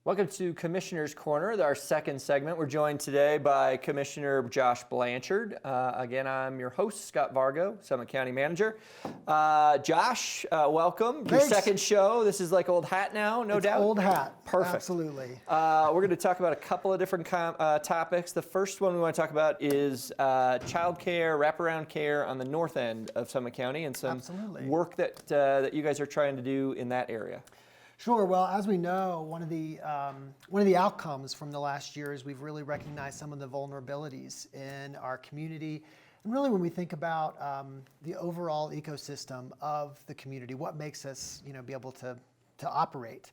Welcome to Commissioner's Corner, our second segment. We're joined today by Commissioner Josh Blanchard. Again, I'm your host, Scott Vargo, Summit County Manager. Josh, welcome. Thanks. Your second show. This is like old hat now, no doubt? Old hat. Perfect. Absolutely. We're going to talk about a couple of different topics. The first one we want to talk about is child care, wraparound care on the north end of Summit County and some work that you guys are trying to do in that area. Sure. Well, as we know, one of the outcomes from the last year is we've really recognized some of the vulnerabilities in our community, and really when we think about the overall ecosystem of the community, what makes us, be able to operate,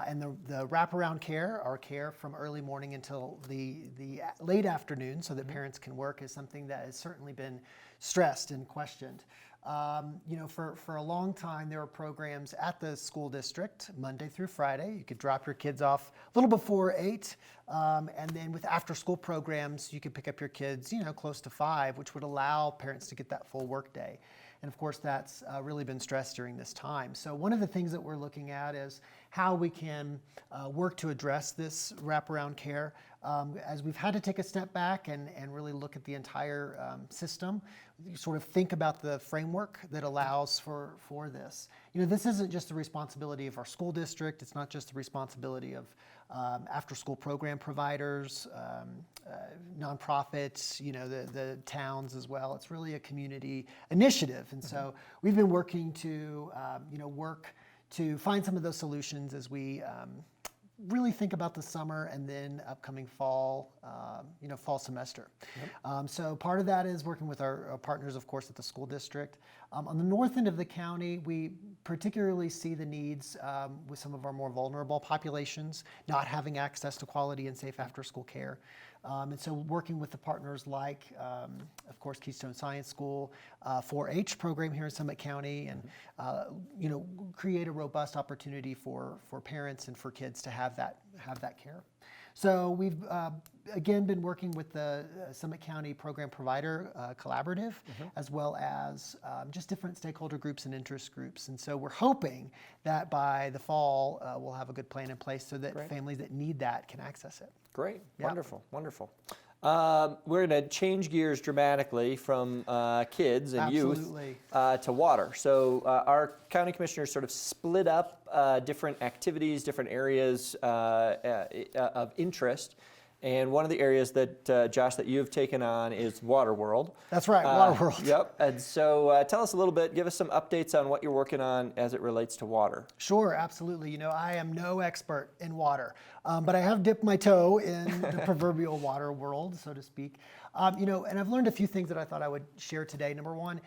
and the wraparound care, our care from early morning until the late afternoon, so that parents can work, is something that has certainly been stressed and questioned. For a long time, there were programs at the school district, Monday through Friday. You could drop your kids off a little before 8, and then with after-school programs, you could pick up your kids, close to 5, which would allow parents to get that full work day. And of course, that's really been stressed during this time. So one of the things that we're looking at is how we can work to address this wraparound care. As we've had to take a step back and really look at the entire system, you sort of think about the framework that allows for this. This isn't just the responsibility of our school district. It's not just the responsibility of after-school program providers, nonprofits, the towns as well. It's really a community initiative. And so we've been working to, work to find some of those solutions as we really think about the summer and then upcoming fall, fall semester. Yep. So part of that is working with our partners, of course, at the school district. On the north end of the county, we particularly see the needs with some of our more vulnerable populations not having access to quality and safe after-school care. And so working with the partners like, of course, Keystone Science School, 4-H program here in Summit County, and create a robust opportunity for parents and for kids to have that care. So we've again been working with the Summit County Program Provider Collaborative, as well as just different stakeholder groups and interest groups. And so we're hoping that by the fall we'll have a good plan in place so that families that need that can access it. Great. Yep. Wonderful. Wonderful. We're going to change gears dramatically from kids and youth to water. So our county commissioners sort of split up different activities, different areas of interest. And one of the areas that, Josh, that you've taken on is Water World. That's right, Water World. Yep. And so tell us a little bit, give us some updates on what you're working on as it relates to water. Sure, absolutely. I am no expert in water, but I have dipped my toe in the proverbial water world, so to speak. And I've learned a few things that I thought I would share today. Number one,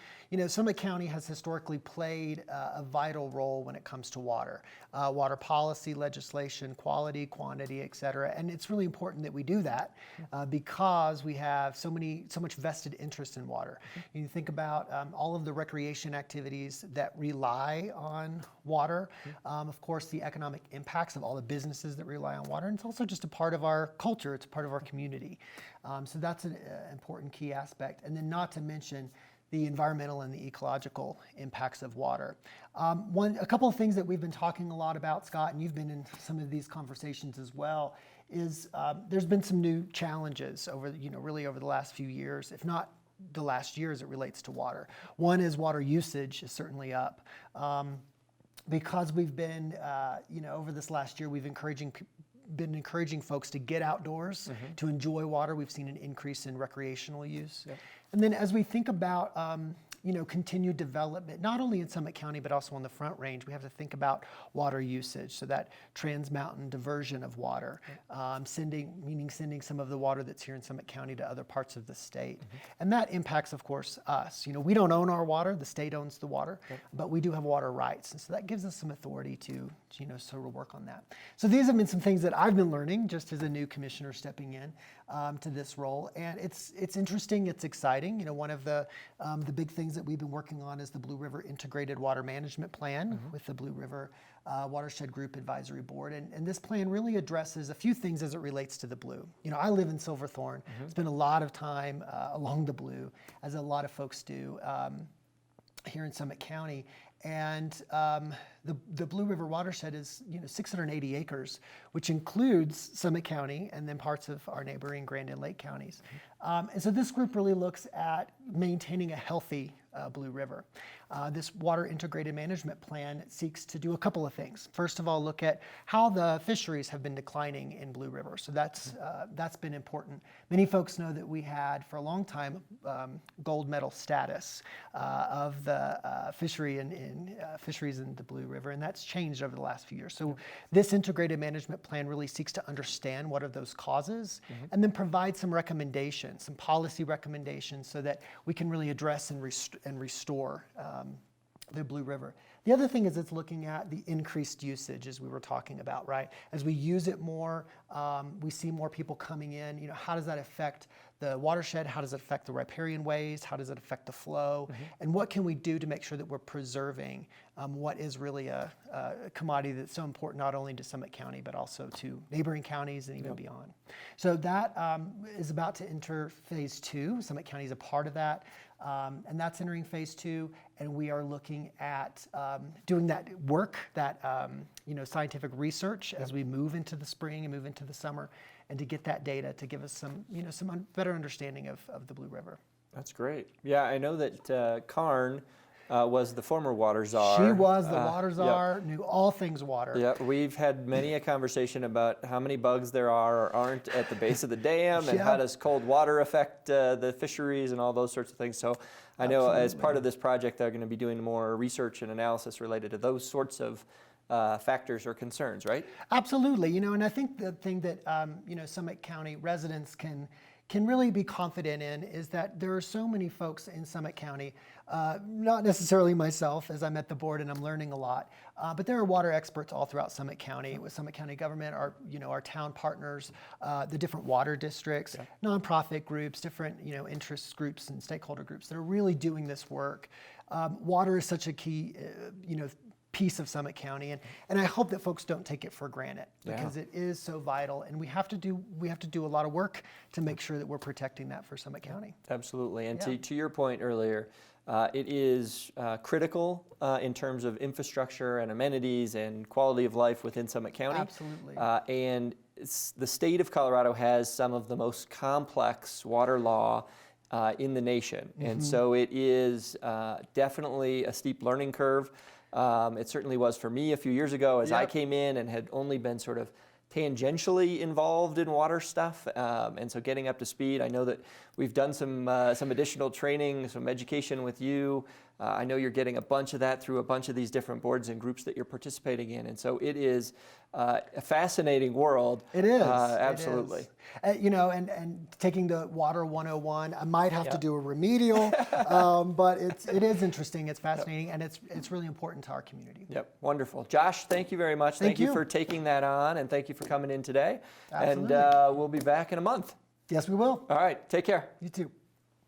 Summit County has historically played a vital role when it comes to water. Water policy, legislation, quality, quantity, et cetera. And it's really important that we do that because we have so much vested interest in water. You think about all of the recreation activities that rely on water. Of course, the economic impacts of all the businesses that rely on water. And it's also just a part of our culture. It's a part of our community. So that's an important key aspect. And then not to mention the environmental and the ecological impacts of water. A couple of things that we've been talking a lot about, Scott, and you've been in some of these conversations as well, is there's been some new challenges really over the last few years, if not the last year as it relates to water. One is water usage is certainly up. Because we've been, over this last year, we've been encouraging folks to get outdoors, to enjoy water. We've seen an increase in recreational use. Yep. And then as we think about, continued development, not only in Summit County, but also on the Front Range, we have to think about water usage. So that trans-mountain diversion of water, sending some of the water that's here in Summit County to other parts of the state. And that impacts, of course, us. We don't own our water, the state owns the water, but we do have water rights. And so that gives us some authority to, sort of work on that. So these have been some things that I've been learning just as a new commissioner stepping in to this role. And it's interesting, it's exciting. One of the big things that we've been working on is the Blue River Integrated Water Management Plan with the Blue River Watershed Group Advisory Board. And this plan really addresses a few things as it relates to the Blue. I live in Silverthorne, spend a lot of time along the Blue, as a lot of folks do here in Summit County. And The Blue River watershed is 680 acres, which includes Summit County and then parts of our neighboring Grand and Lake counties. And so this group really looks at maintaining a healthy Blue River. This water integrated management plan seeks to do a couple of things. First of all, look at how the fisheries have been declining in Blue River. So that's been important. Many folks know that we had for a long time gold medal status of the fisheries in the Blue River, and that's changed over the last few years. So this integrated management plan really seeks to understand what are those causes, and then provide some recommendations, some policy recommendations, so that we can really address and restore the Blue River. The other thing is it's looking at the increased usage, as we were talking about, right? As we use it more, we see more people coming in. How does that affect the watershed? How does it affect the riparian ways? How does it affect the flow? And what can we do to make sure that we're preserving what is really a commodity that's so important not only to Summit County, but also to neighboring counties and even beyond. So that is about to enter phase 2. Summit County is a part of that. And that's entering phase 2, and we are looking at doing that work, that scientific research as we move into the spring and move into the summer, and to get that data to give us some better understanding of the Blue River. That's great. Yeah, I know that Karn was the former water czar. She was the water czar, knew all things water. Yeah, we've had many a conversation about how many bugs there are or aren't at the base of the dam, and how does cold water affect the fisheries and all those sorts of things. So I know as part of this project, they're going to be doing more research and analysis related to those sorts of factors or concerns, right? Absolutely. And I think the thing that Summit County residents can really be confident in is that there are so many folks in Summit County, not necessarily myself, as I'm at the board and I'm learning a lot, but there are water experts all throughout Summit County, with Summit County government, our town partners, the different water districts, nonprofit groups, different interest groups and stakeholder groups that are really doing this work. Water is such a key, piece of Summit County, and I hope that folks don't take it for granted, because it is so vital, and we have to do a lot of work to make sure that we're protecting that for Summit County. Absolutely, and to your point earlier, it is critical in terms of infrastructure and amenities and quality of life within Summit County. Absolutely. And the state of Colorado has some of the most complex water law in the nation, and so it is definitely a steep learning curve. It certainly was for me a few years ago as I came in and had only been sort of tangentially involved in water stuff, and so getting up to speed. I know that we've done some additional training, some education with you. I know you're getting a bunch of that through a bunch of these different boards and groups that you're participating in, and so it is a fascinating world. It is. Absolutely. It is. And taking the Water 101, I might have to do a remedial, but it is interesting, it's fascinating, and it's really important to our community. Yep, wonderful. Josh, thank you very much. Thank you for taking that on, and thank you for coming in today. Absolutely. And we'll be back in a month. Yes, we will. All right, take care. You too.